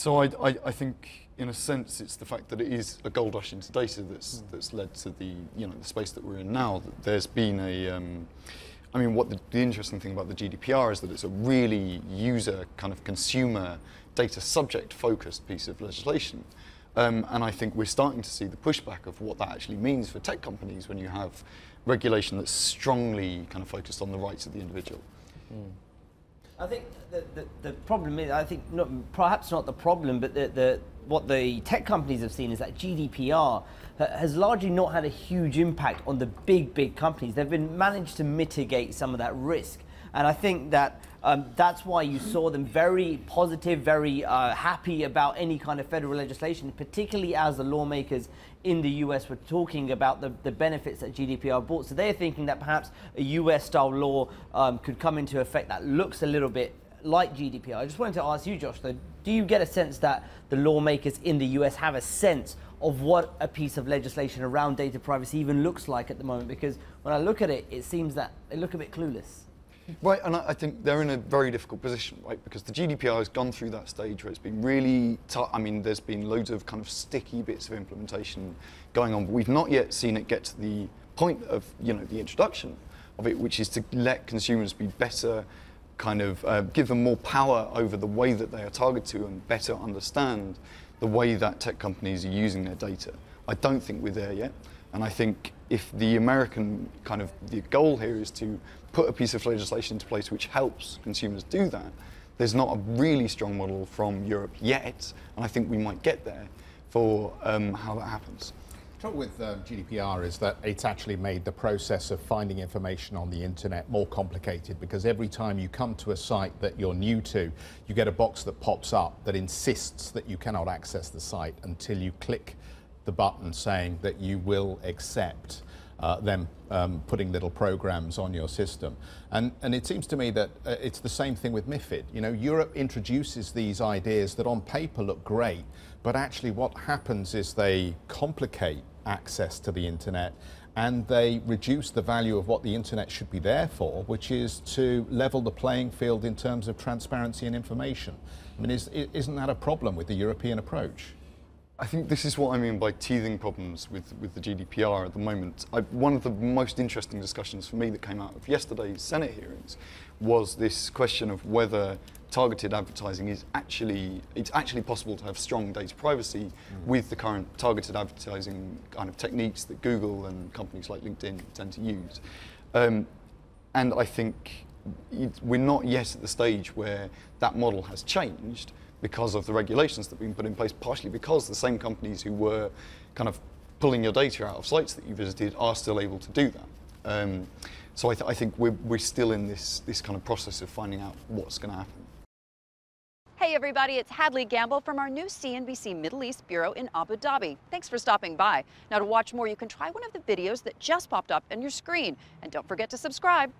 So I think, in a sense, it's the fact that it is a gold rush into data that's led to the the space that we're in now. That there's been a, I mean, what the interesting thing about the GDPR is that it's a really user kind of consumer data subject focused piece of legislation, and I think we're starting to see the pushback of what that actually means for tech companies when you have regulation that's strongly kind of focused on the rights of the individual. I think the problem is, I think perhaps not the problem, but what the tech companies have seen is that GDPR has largely not had a huge impact on the big companies. They've managed to mitigate some of that risk. And I think that that's why you saw them very positive, very happy about any kind of federal legislation, particularly as the lawmakers in the US were talking about the benefits that GDPR brought. So they're thinking that perhaps a US-style law could come into effect that looks a little bit like GDPR. I just wanted to ask you, Josh, though, do you get a sense that the lawmakers in the US have a sense of what a piece of legislation around data privacy even looks like at the moment? Because when I look at it, it seems that they look a bit clueless. Right, and I think they're in a very difficult position, right? Because the GDPR has gone through that stage where it's been really tough. I mean, there's been loads of kind of sticky bits of implementation going on, but we've not yet seen it get to the point of, the introduction of it, which is to let consumers be better, kind of give them more power over the way that they are targeted to and better understand the way that tech companies are using their data. I don't think we're there yet. And I think if the American the goal here is to put a piece of legislation into place which helps consumers do that, there's not a really strong model from Europe yet, and I think we might get there for how that happens. The trouble with GDPR is that it's actually made the process of finding information on the internet more complicated, because every time you come to a site that you're new to, you get a box that pops up that insists that you cannot access the site until you click the button saying that you will accept them putting little programs on your system. And it seems to me that it's the same thing with MiFID. Europe introduces these ideas that on paper look great, but actually what happens is they complicate access to the internet and they reduce the value of what the internet should be there for, which is to level the playing field in terms of transparency and information. I mean, isn't that a problem with the European approach? I think this is what I mean by teething problems with the GDPR at the moment. One of the most interesting discussions for me that came out of yesterday's Senate hearings was this question of whether targeted advertising is actually possible to have strong data privacy with the current targeted advertising kind of techniques that Google and companies like LinkedIn tend to use. And I think we're not yet at the stage where that model has changed, because of the regulations that have been put in place, partially because the same companies who were kind of pulling your data out of sites that you visited are still able to do that. So I think we're still in this kind of process of finding out what's going to happen. Hey everybody, it's Hadley Gamble from our new CNBC Middle East Bureau in Abu Dhabi. Thanks for stopping by. Now to watch more, you can try one of the videos that just popped up on your screen. And don't forget to subscribe.